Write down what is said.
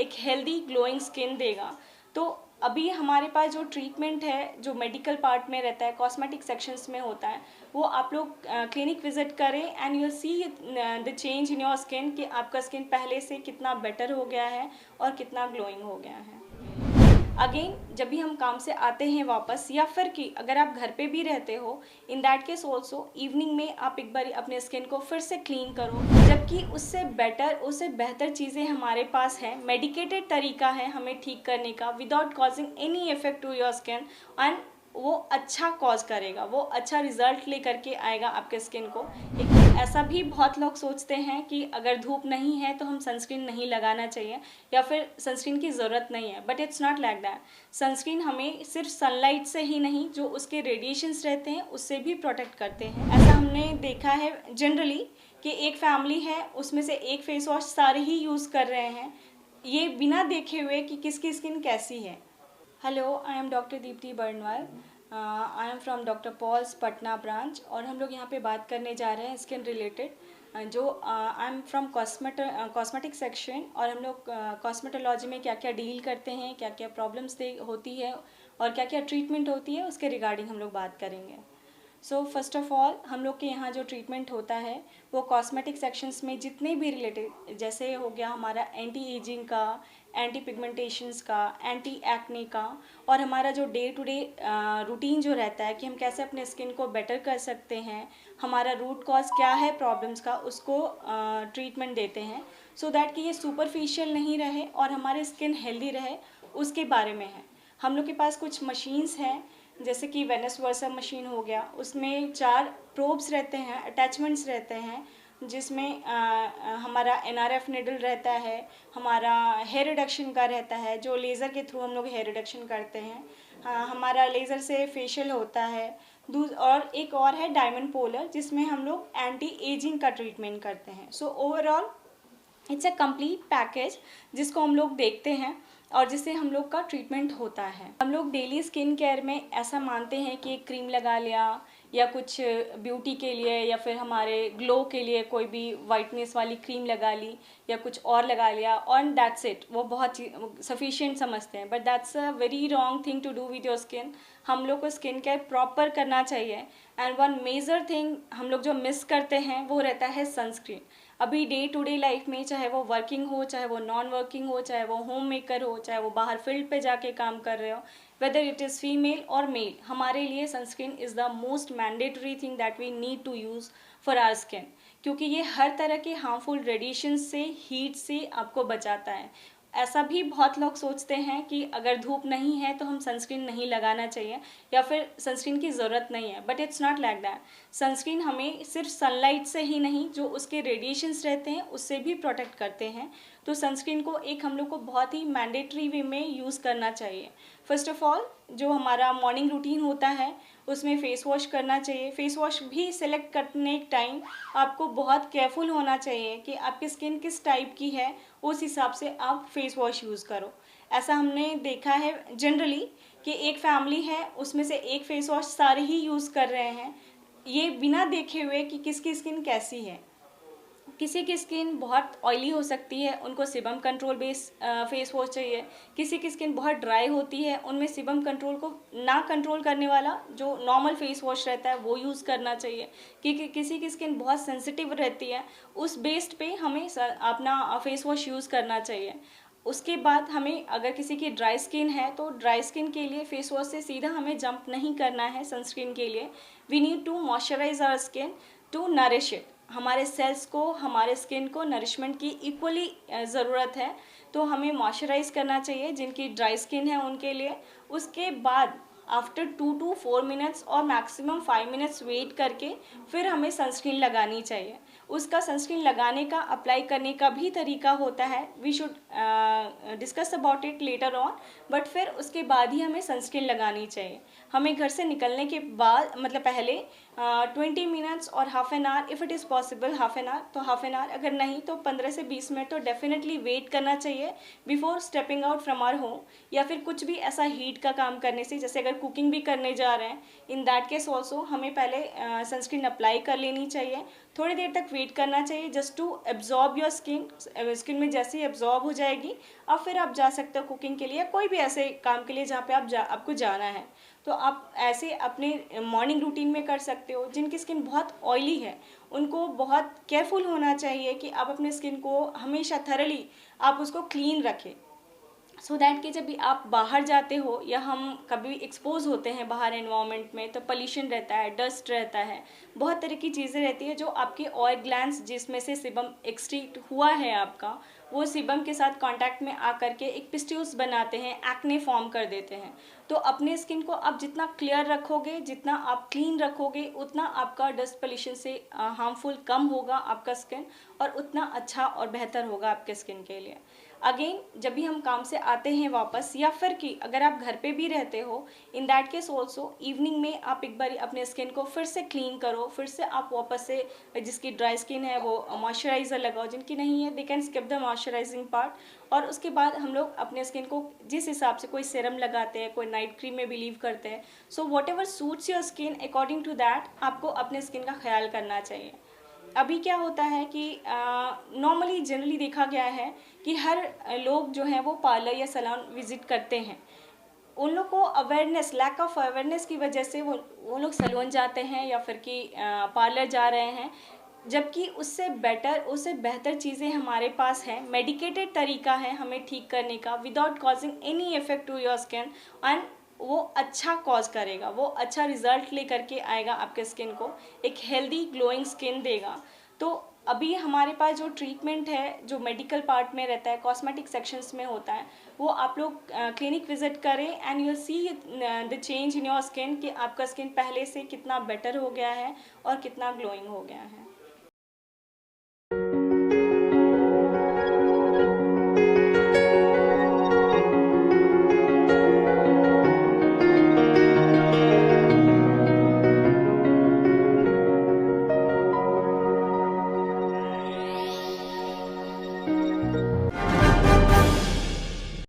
एक healthy glowing skin देगा। तो अभी हमारे पास जो ट्रीटमेंट है, जो मेडिकल पार्ट में रहता है, कॉस्मेटिक सेक्शंस में होता है, वो आप लोग क्लिनिक विजिट करें and you see the change in your skin कि आपका स्किन पहले से कितना बेटर हो गया है और कितना ग्लोइंग हो गया है। अगेन जब भी हम काम से आते हैं वापस, या फिर कि अगर आप घर पे भी रहते हो, in that case also evening में आप एक बार अपने स्किन को फिर से क्लीन करो। जबकि उससे बेटर, उससे बेहतर चीज़ें हमारे पास हैं, मेडिकेटेड तरीका है हमें ठीक करने का without causing any effect to your skin, and वो अच्छा कॉज करेगा, वो अच्छा रिजल्ट लेकर के आएगा आपके स्किन को। ऐसा भी बहुत लोग सोचते हैं कि अगर धूप नहीं है तो हम सनस्क्रीन नहीं लगाना चाहिए या फिर सनस्क्रीन की ज़रूरत नहीं है, but it's not like that. Sunscreen हमें सिर्फ सनलाइट से ही नहीं, जो उसके रेडिएशंस रहते हैं उससे भी प्रोटेक्ट करते हैं। ऐसा हमने देखा है जनरली कि एक फैमिली है, उसमें से एक फेस वॉश सारे ही यूज़ कर रहे हैं, ये बिना देखे हुए कि किसकी स्किन कैसी है। Hello, I am doctor Dipti Barnwal. I am from doctor Paul's Patna branch, और हम लोग यहाँ पे बात करने जा रहे हैं स्किन रिलेटेड। जो आई एम फ्रॉम कॉस्मेटिक सेक्शन, और हम लोग कॉस्मेटोलॉजी में क्या क्या डील करते हैं, क्या क्या प्रॉब्लम्स होती है और क्या क्या ट्रीटमेंट होती है, उसके रिगार्डिंग हम लोग बात करेंगे। सो फर्स्ट ऑफ ऑल हम लोग के यहाँ जो ट्रीटमेंट होता है वो कॉस्मेटिक सेक्शंस में जितने भी रिलेटेड, जैसे हो गया हमारा एंटी एजिंग का, एंटी पिगमेंटेशंस का, एंटी एक्ने का, और हमारा जो डे टू डे रूटीन जो रहता है कि हम कैसे अपने स्किन को बेटर कर सकते हैं, हमारा रूट कॉज क्या है प्रॉब्लम्स का, उसको ट्रीटमेंट देते हैं, सो दैट कि ये सुपरफिशियल नहीं रहे और हमारी स्किन हेल्दी रहे, उसके बारे में है। हम लोग के पास कुछ मशीन्स हैं, जैसे कि वेनस वर्सा मशीन हो गया, उसमें 4 प्रोब्स रहते हैं, अटैचमेंट्स रहते हैं, जिसमें हमारा NRF निडल रहता है, हमारा हेयर रिडक्शन का रहता है, जो लेज़र के थ्रू हम लोग हेयर रिडक्शन करते हैं। हमारा लेज़र से फेशियल होता है। और एक और है डायमंड पोलर, जिसमें हम लोग एंटी एजिंग का ट्रीटमेंट करते हैं। So overall it's a complete package जिसको हम लोग देखते हैं और जिससे हम लोग का ट्रीटमेंट होता है। हम लोग डेली स्किन केयर में ऐसा मानते हैं कि एक क्रीम लगा लिया, या कुछ ब्यूटी के लिए या फिर हमारे ग्लो के लिए कोई भी वाइटनेस वाली क्रीम लगा ली या कुछ और लगा लिया, और दैट्स इट, वो बहुत सफिशिएंट समझते हैं, but that's a very wrong thing to do with your skin. हम लोग को स्किन केयर प्रॉपर करना चाहिए, एंड वन मेजर थिंग हम लोग जो मिस करते हैं वो रहता है सनस्क्रीन। अभी डे टू डे लाइफ में, चाहे वो वर्किंग हो, चाहे वो नॉन वर्किंग हो, चाहे वो होम मेकर हो, चाहे वो बाहर फील्ड पे जाके काम कर रहे हो, वेदर इट इज़ फीमेल और मेल, हमारे लिए sunscreen is the most mandatory thing that we need to use for our skin, क्योंकि ये हर तरह के हार्मफुल रेडिएशन से, हीट से आपको बचाता है। ऐसा भी बहुत लोग सोचते हैं कि अगर धूप नहीं है तो हम सनस्क्रीन नहीं लगाना चाहिए या फिर सनस्क्रीन की ज़रूरत नहीं है, but it's not like that. Sunscreen हमें सिर्फ सनलाइट से ही नहीं, जो उसके रेडिएशंस रहते हैं उससे भी प्रोटेक्ट करते हैं। तो सनस्क्रीन को एक हम लोग को बहुत ही मैंडेटरी वे में यूज़ करना चाहिए। फर्स्ट ऑफ ऑल जो हमारा मॉर्निंग रूटीन होता है उसमें फेस वॉश करना चाहिए। फेस वॉश भी सिलेक्ट करने के टाइम आपको बहुत केयरफुल होना चाहिए कि आपकी स्किन किस टाइप की है, उस हिसाब से आप फेस वॉश यूज़ करो। ऐसा हमने देखा है जनरली कि एक फैमिली है, उसमें से एक फेस वॉश सारे ही यूज़ कर रहे हैं, ये बिना देखे हुए कि किसकी स्किन कैसी है। किसी की स्किन बहुत ऑयली हो सकती है, उनको sebum control base face wash चाहिए। किसी की स्किन बहुत ड्राई होती है, उनमें सीबम कंट्रोल को ना कंट्रोल करने वाला जो नॉर्मल फेस वॉश रहता है वो यूज़ करना चाहिए। क्योंकि किसी की स्किन बहुत सेंसिटिव रहती है, उस बेस्ड पे हमें अपना फेस वॉश यूज़ करना चाहिए। उसके बाद हमें, अगर किसी की ड्राई स्किन है तो ड्राई स्किन के लिए फेस वॉश से सीधा हमें जंप नहीं करना है सनस्क्रीन के लिए। We need to moisturise our skin to nourish it. हमारे सेल्स को, हमारे स्किन को नरिशमेंट की इक्वली ज़रूरत है, तो हमें मॉइस्चराइज करना चाहिए जिनकी ड्राई स्किन है उनके लिए। उसके बाद आफ्टर 2 to 4 मिनट्स और मैक्सिमम 5 मिनट्स वेट करके फिर हमें सनस्क्रीन लगानी चाहिए। उसका सनस्क्रीन लगाने का, अप्लाई करने का भी तरीका होता है, we should discuss about it later on, but फिर उसके बाद ही हमें सनस्क्रीन लगानी चाहिए। हमें घर से निकलने के बाद, मतलब पहले 20 मिनट्स और half an hour, if it is possible half an hour तो हाफ एन आवर, अगर नहीं तो 15 से 20 मिनट तो डेफिनेटली वेट करना चाहिए before stepping out from our home, या फिर कुछ भी ऐसा हीट का काम करने से, जैसे अगर कुकिंग भी करने जा रहे हैं, इन दैट केस ऑल्सो हमें पहले सनस्क्रीन अप्लाई कर लेनी चाहिए, थोड़ी देर तक वेट करना चाहिए just to absorb your skin में जैसे ही एब्जॉर्ब हो जाएगी अब फिर आप जा सकते हो कुकिंग के लिए, कोई भी ऐसे काम के लिए जहाँ पे आपको जाना है। तो आप ऐसे अपने मॉर्निंग रूटीन में कर सकते हो। जिनकी स्किन बहुत ऑयली है उनको बहुत केयरफुल होना चाहिए कि आप अपने स्किन को हमेशा थरली आप उसको क्लीन रखें, सो दैट कि जब भी आप बाहर जाते हो या हम कभी एक्सपोज होते हैं बाहर एनवायरनमेंट में, तो पोल्यूशन रहता है, डस्ट रहता है, बहुत तरह की चीज़ें रहती है जो आपके ऑयल ग्लैंड्स जिसमें से सीबम एक्सट्रीट हुआ है आपका, वो सीबम के साथ कांटेक्ट में आकर के एक पिस्ट्यूल्स बनाते हैं, एक्ने फॉर्म कर देते हैं। तो अपने स्किन को आप जितना क्लियर रखोगे, जितना आप क्लीन रखोगे, उतना आपका डस्ट पोल्यूशन से हार्मफुल कम होगा आपका स्किन, और उतना अच्छा और बेहतर होगा आपके स्किन के लिए। अगेन जब भी हम काम से आते हैं वापस, या फिर कि अगर आप घर पे भी रहते हो, in that case also evening में आप एक बार अपने स्किन को फिर से क्लीन करो, फिर से आप वापस से, जिसकी ड्राई स्किन है वो मॉइस्चराइज़र लगाओ, जिनकी नहीं है they can skip the moisturising part. और उसके बाद हम लोग अपने स्किन को जिस हिसाब से, कोई सीरम लगाते हैं, कोई नाइट क्रीम में बिलीव करते हैं, so whatever suits your skin according to that आपको अपने स्किन का ख्याल करना चाहिए। अभी क्या होता है कि नॉर्मली जनरली देखा गया है कि हर लोग जो हैं वो पार्लर या सैलून विजिट करते हैं, उन लोग को अवेयरनेस, लैक ऑफ अवेयरनेस की वजह से वो लोग सैलून जाते हैं या फिर कि पार्लर जा रहे हैं, जबकि उससे बेहतर चीज़ें हमारे पास हैं, मेडिकेटेड तरीका है हमें ठीक करने का without causing any effect to your skin, and वो अच्छा कॉज करेगा, वो अच्छा रिजल्ट लेकर के आएगा आपके स्किन को, एक हेल्दी ग्लोइंग स्किन देगा। तो अभी हमारे पास जो ट्रीटमेंट है जो मेडिकल पार्ट में रहता है, कॉस्मेटिक सेक्शंस में होता है, वो आप लोग क्लिनिक विजिट करें and you see the change in your skin कि आपका स्किन पहले से कितना बेटर हो गया है और कितना ग्लोइंग हो गया है।